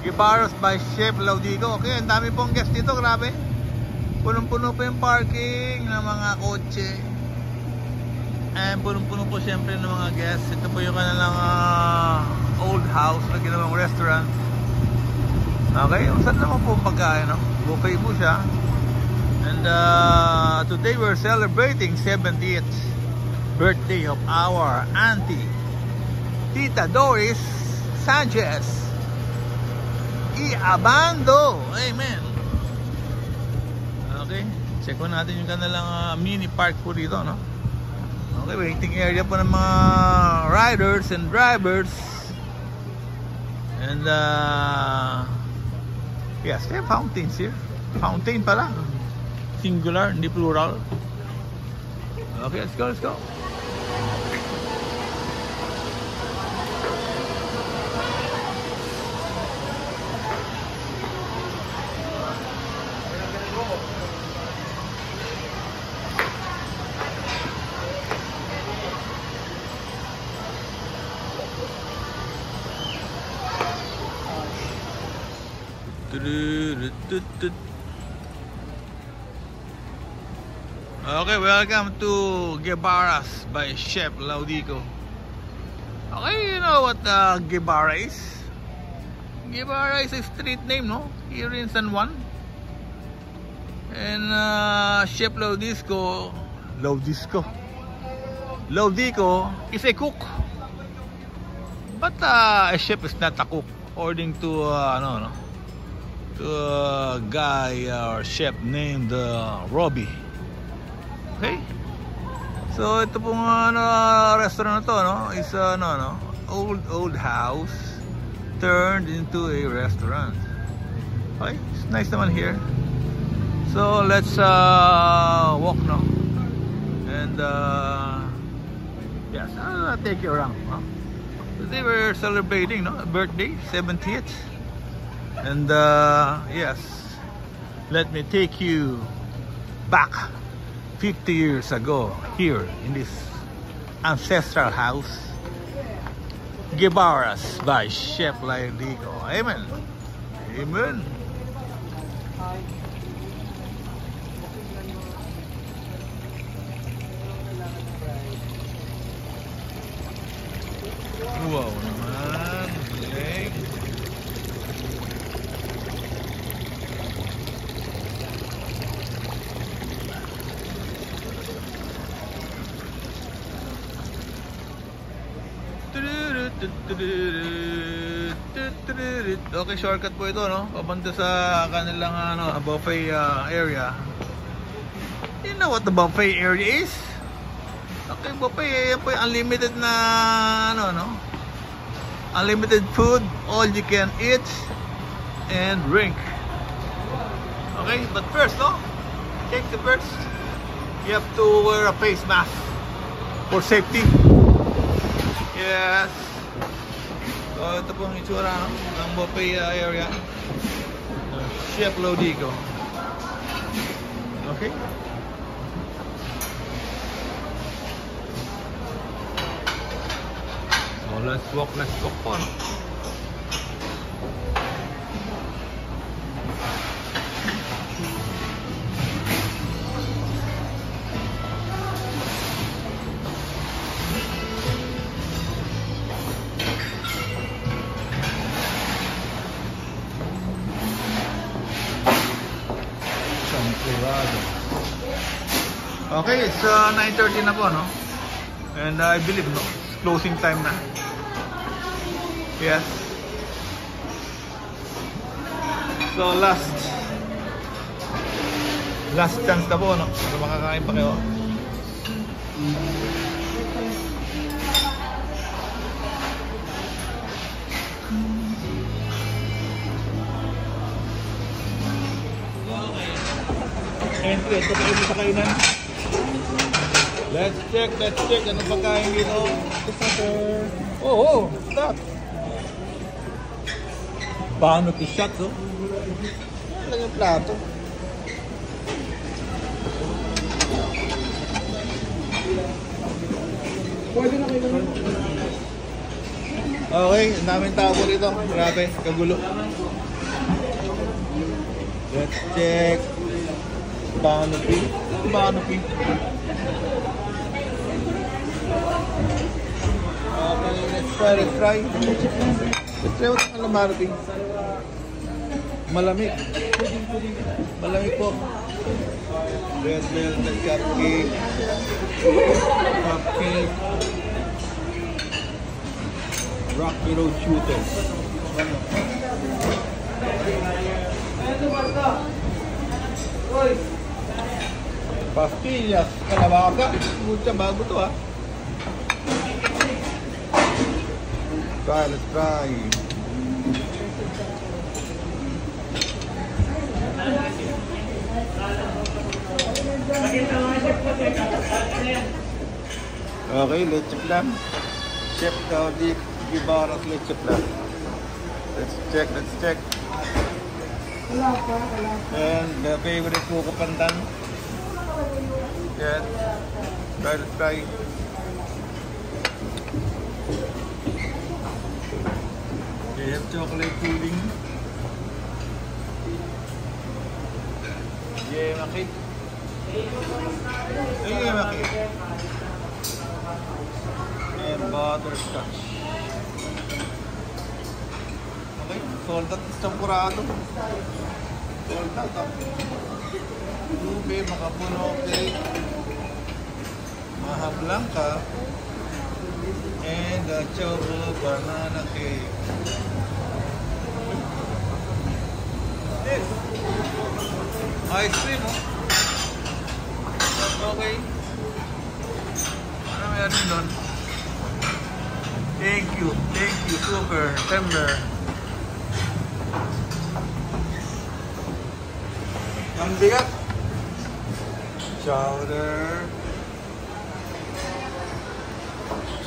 Guevaras by Chef Laudico. Okay, ang dami pong guest dito, grabe. Punong-puno po yung parking ng mga kotse. And punong-puno po siyempre ng mga guests. Ito po yung kanilang old house na ginawang restaurant. Okay, saan naman po pagkain, no? Buffet po siya. And today we're celebrating 70th birthday of our auntie, Tita Doris Sanchez Abando. Amen. Okay, check po natin yung kanilang mini park po dito, no? Okay, waiting area po ng mga riders and drivers. And yes, they have fountains here. Fountain pala, singular, hindi plural. Okay, let's go, let's go. Okay, welcome to Guevaras by Chef Laudico. Okay, you know what Guevara is? Guevara is a street name, no? Here in San Juan. And Chef Laudico is a cook. But a chef is not a cook, according to to a guy or chef named Robbie. Okay, so ito pong restaurant na to, no, is old house turned into a restaurant. Okay, it's nice naman here. So let's walk now. And yes, I'll take you around, huh? Today we're celebrating, no, a birthday, 70th. And yes, let me take you back 50 years ago here in this ancestral house, Guevaras by Chef Laudico. Amen. Amen. Wow naman, galing. Okay, shortcut po ito, no? Papunta sa kanilang buffet area. You know what the buffet area is? Okay, buffet, yan po yung unlimited na unlimited food, all you can eat and drink. Okay, but first, no? Take the first. You have to wear a face mask for safety. Yes. So ito pong itsura, no, ng buffet area, Chef Laudico. Okay. So let's walk po, no? Okay, it's 9:30 na po, no? And I believe, no, it's closing time na. Yes. So last chance na po, no? Para makakain pa kayo. Entry, ito kayo sa kainan. Let's check. Anong pagkain dito? Oh, stop. Paano to shot, oh? Ano lang yung plato? Pwede na kayo. Okay, ang daming tao rito. Grabe, kagulo. Let's check. Banopi. Banopi. Okay, let's try. Let's try what ang Banopi. Malamig. Malamig po. Red velvet cupcake. Cupcake. Rocky Road Shooters. Pastillas, kalabaga. Mucha bago to ha. Try, let's try. Okay, leche plan. Chef Gaudi Ibarra's leche plan. Let's check. And the favorite Coco Pandan. Yes. Let's try. They have chocolate pudding. Yema cake. Yema cake. And butterscotch. Okay, sold out champurado. Sold out. Ube, makapuno cake. Maha blanca. And the choco banana cake. This ice cream, oh. Okay. Ano meron doon? Thank you, super tender. Ang bigat. Chowder.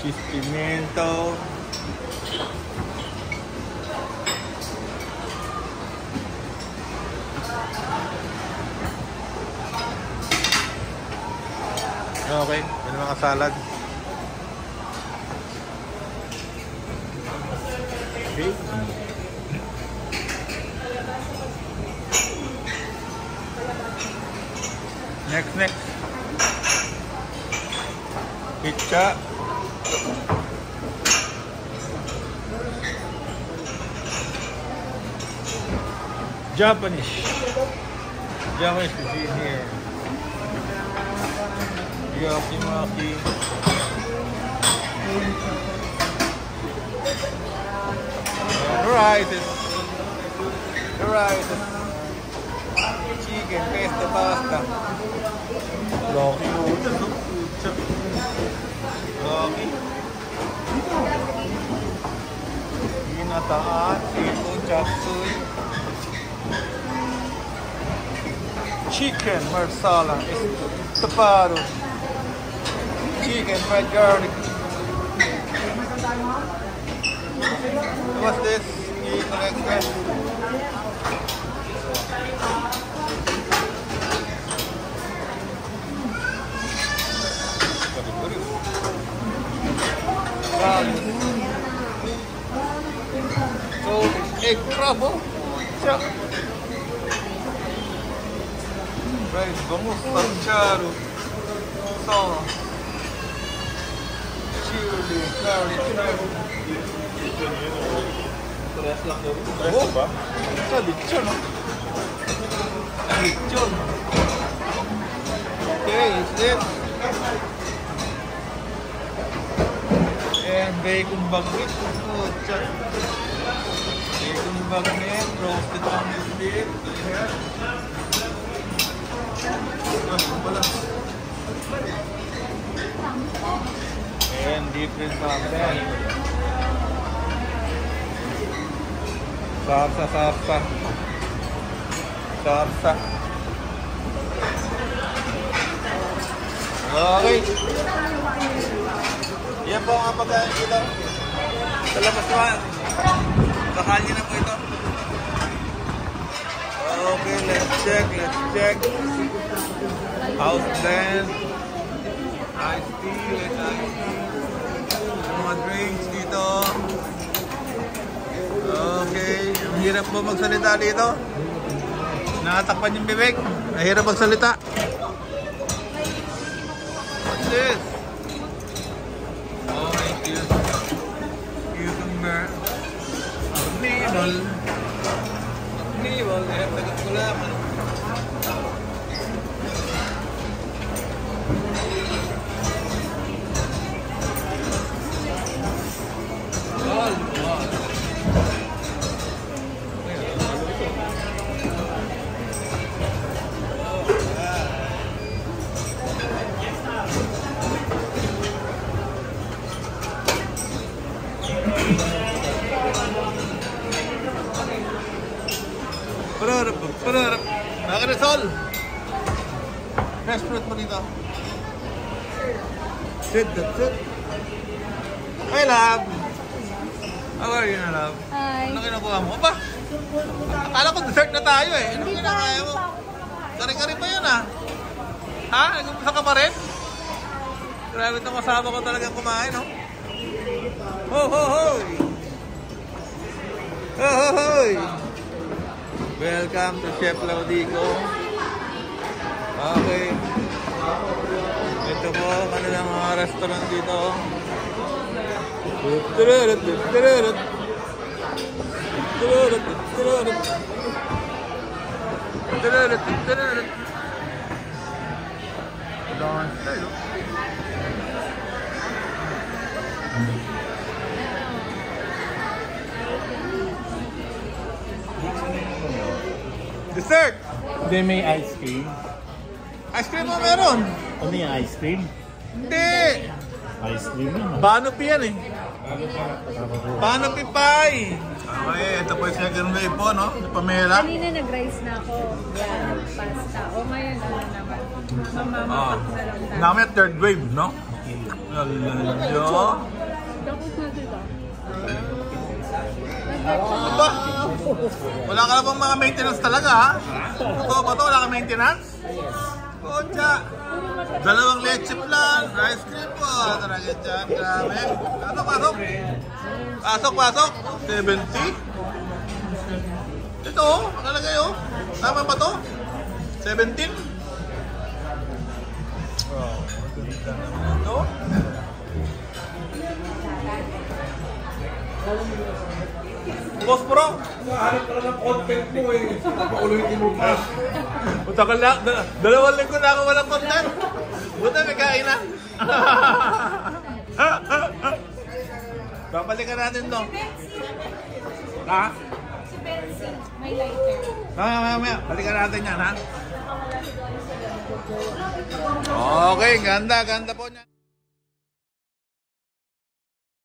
Cheese pimento. Okay, may mga salad. Okay. Next. Pizza. Japanese cuisine here. Yakimaki. Rice. Chicken, pesto, pasta. Rocky noodles, no? Rocky. Ginataan, seafood, chop suey. Chicken marsala, estopado. Chicken fried garlic. What's this? Express. So, egg crabo. Check. Rice, bangus, sancharo. Sauce. Chili, garlic, shrimp. Oh, ba? Ito, lechon, no? Lechon. Okay, is it? And bacon bagnet. Oh, check. Bacon bagnet, roasted onion dip. Here. And different sauce. Sarsa. Okay. Yan po ang pagkain dito. Sa labas naman. Bakal niyo na po ito. Okay, let's check. House blend. Iced tea. Mga drinks dito. Okay, ang hirap po magsalita dito. Nakatakpan yung bibig. Mahirap magsalita. What's this? Oh, thank you. Cucumber. Nibal. Nibal. Eh, tagat ko lang. Pararap. Nakaresol. Fresh fruit mo dito. Sit. Hi, love. How are you, love? Hi. Ano kinukuha mo? Aba, akala ko dessert na tayo eh. Ano kinakaya mo? Kari-kari pa yun ah. Ha? Nag-umpisa ka pa rin? Grabe itong kasama ko talagang kumain, no? Ho! Hoy! Welcome to Chef Laudico. Okay. Ito po, kanilang mga restaurant dito. Dessert! Hindi, may ice cream. Ice cream mo meron? Ano yung ice cream? Hindi! Ice cream yun. Banopi yan eh. Banopi pie! Okay, ito po yung second wave po, no? Si Pamela. Kanina nag-rice na ako. Yan, pasta. O ngayon, ano naman. Mamamak na lang tayo. Namin third wave, no? Lalo. Tapos na dito. Aba! Wala ka na bang mga maintenance talaga, ha? Ito ba ito? Wala ka maintenance? Kotsa! Dalawang leche plan, ice cream po. Talaga dyan, grabe. Pasok. 70? Ito, nakalagay oh. Tama ba ito? 17? Oh, maganda naman ito. Boss Pro! Hanap ka ng content mo eh. Paulitin mo pa. Utagal na, dalawang linggo na ako walang content. Buta, may kain na. Babalikan natin to. Ha? Si Bensi, may lighter. Mamaya, balikan natin yan, ha? Okay, ganda po niya.